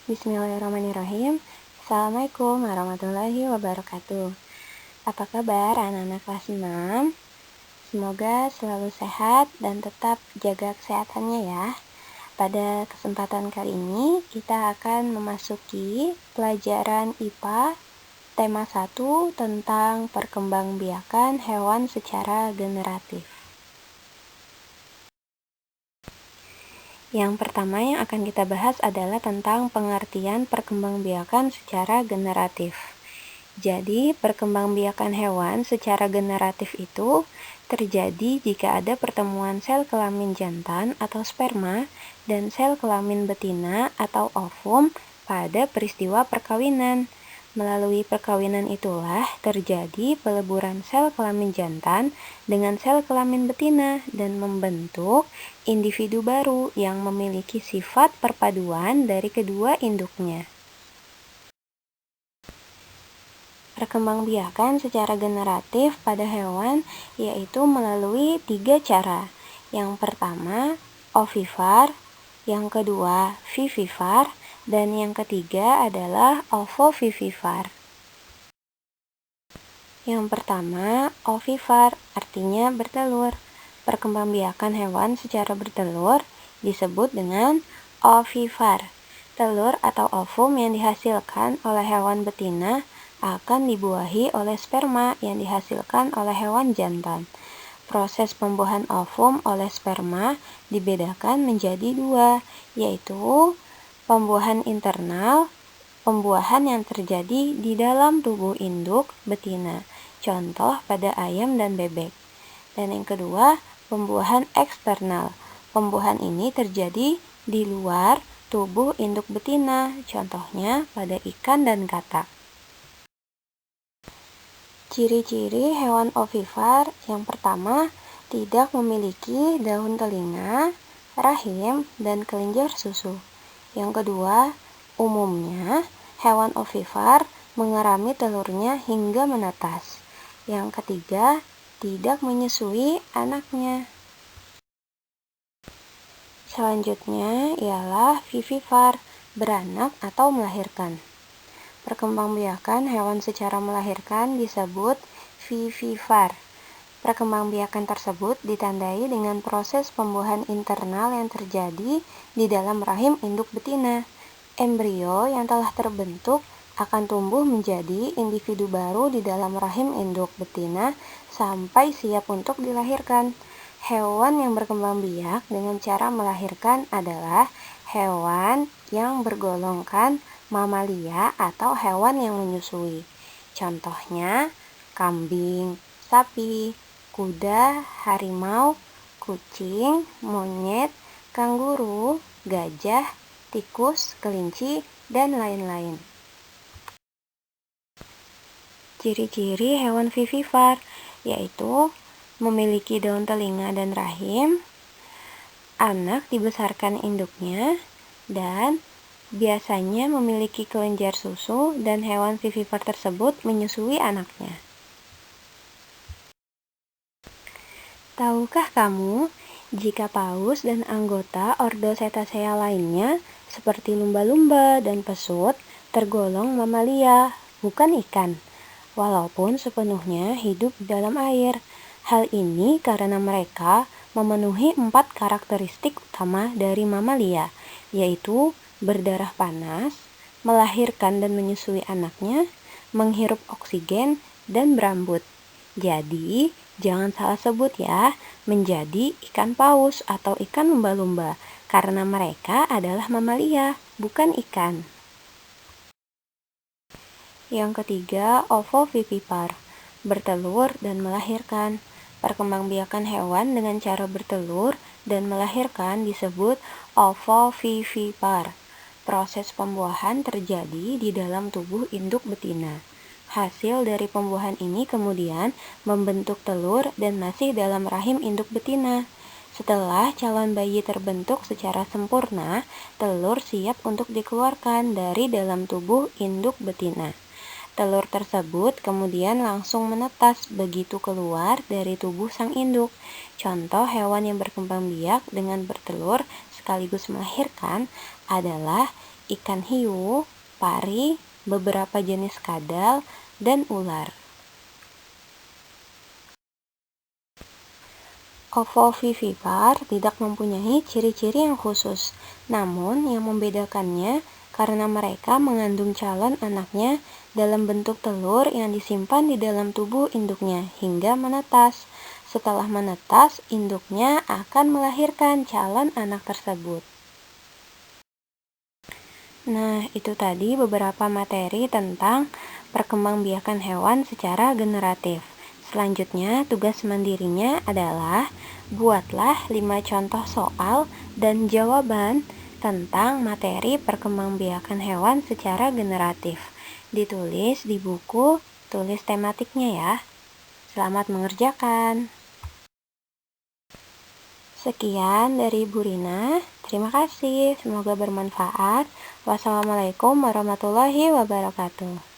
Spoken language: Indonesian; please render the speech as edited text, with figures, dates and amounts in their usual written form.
Bismillahirrahmanirrahim. Assalamualaikum warahmatullahi wabarakatuh. Apa kabar anak-anak kelas 6? Semoga selalu sehat dan tetap jaga kesehatannya ya. Pada kesempatan kali ini kita akan memasuki pelajaran IPA tema 1 tentang perkembangbiakan hewan secara generatif. Yang pertama yang akan kita bahas adalah tentang pengertian perkembangbiakan secara generatif. Jadi, perkembangbiakan hewan secara generatif itu terjadi jika ada pertemuan sel kelamin jantan atau sperma dan sel kelamin betina atau ovum pada peristiwa perkawinan. Melalui perkawinan itulah terjadi peleburan sel kelamin jantan dengan sel kelamin betina dan membentuk individu baru yang memiliki sifat perpaduan dari kedua induknya. Perkembangbiakan secara generatif pada hewan yaitu melalui 3 cara. Yang pertama, ovipar, yang kedua, vivipar, dan yang ketiga adalah ovovivipar. Yang pertama, ovipar artinya bertelur. Perkembangbiakan hewan secara bertelur disebut dengan ovipar. Telur atau ovum yang dihasilkan oleh hewan betina akan dibuahi oleh sperma yang dihasilkan oleh hewan jantan. Proses pembuahan ovum oleh sperma dibedakan menjadi 2, yaitu pembuahan internal, pembuahan yang terjadi di dalam tubuh induk betina, contoh pada ayam dan bebek. Dan yang kedua, pembuahan eksternal. Pembuahan ini terjadi di luar tubuh induk betina, contohnya pada ikan dan katak. Ciri-ciri hewan ovipar yang pertama, tidak memiliki daun telinga, rahim, dan kelenjar susu. Yang kedua, umumnya hewan ovipar mengerami telurnya hingga menetas. Yang ketiga, tidak menyusui anaknya. Selanjutnya ialah vivipar, beranak atau melahirkan. Perkembangbiakan hewan secara melahirkan disebut vivipar. Perkembangbiakan tersebut ditandai dengan proses pembuahan internal yang terjadi di dalam rahim induk betina. Embrio yang telah terbentuk akan tumbuh menjadi individu baru di dalam rahim induk betina sampai siap untuk dilahirkan. Hewan yang berkembang biak dengan cara melahirkan adalah hewan yang bergolongkan mamalia atau hewan yang menyusui. Contohnya, kambing, sapi, kuda, harimau, kucing, monyet, kanguru, gajah, tikus, kelinci, dan lain-lain. Ciri-ciri hewan vivipar yaitu memiliki daun telinga dan rahim, anak dibesarkan induknya, dan biasanya memiliki kelenjar susu, dan hewan vivipar tersebut menyusui anaknya. Tahukah kamu jika paus dan anggota ordo Cetacea lainnya seperti lumba-lumba dan pesut tergolong mamalia, bukan ikan, walaupun sepenuhnya hidup di dalam air. Hal ini karena mereka memenuhi 4 karakteristik utama dari mamalia, yaitu berdarah panas, melahirkan dan menyusui anaknya, menghirup oksigen, dan berambut. Jadi, jangan salah sebut ya, menjadi ikan paus atau ikan lumba-lumba, karena mereka adalah mamalia, bukan ikan. Yang ketiga, ovovivipar, bertelur dan melahirkan. Perkembangbiakan hewan dengan cara bertelur dan melahirkan disebut ovovivipar. Proses pembuahan terjadi di dalam tubuh induk betina. Hasil dari pembuahan ini kemudian membentuk telur dan masih dalam rahim induk betina. Setelah calon bayi terbentuk secara sempurna, telur siap untuk dikeluarkan dari dalam tubuh induk betina. Telur tersebut kemudian langsung menetas begitu keluar dari tubuh sang induk. Contoh hewan yang berkembang biak dengan bertelur sekaligus melahirkan adalah ikan hiu, pari, beberapa jenis kadal, dan ular. Ovovivipar tidak mempunyai ciri-ciri yang khusus, namun yang membedakannya karena mereka mengandung calon anaknya dalam bentuk telur yang disimpan di dalam tubuh induknya hingga menetas. Setelah menetas, induknya akan melahirkan calon anak tersebut. Nah, itu tadi beberapa materi tentang perkembangbiakan hewan secara generatif. Selanjutnya, tugas mandirinya adalah buatlah 5 contoh soal dan jawaban tentang materi perkembangbiakan hewan secara generatif. Ditulis di buku, tulis tematiknya ya. Selamat mengerjakan. Sekian dari Bu Rina. Terima kasih. Semoga bermanfaat. Wassalamualaikum warahmatullahi wabarakatuh.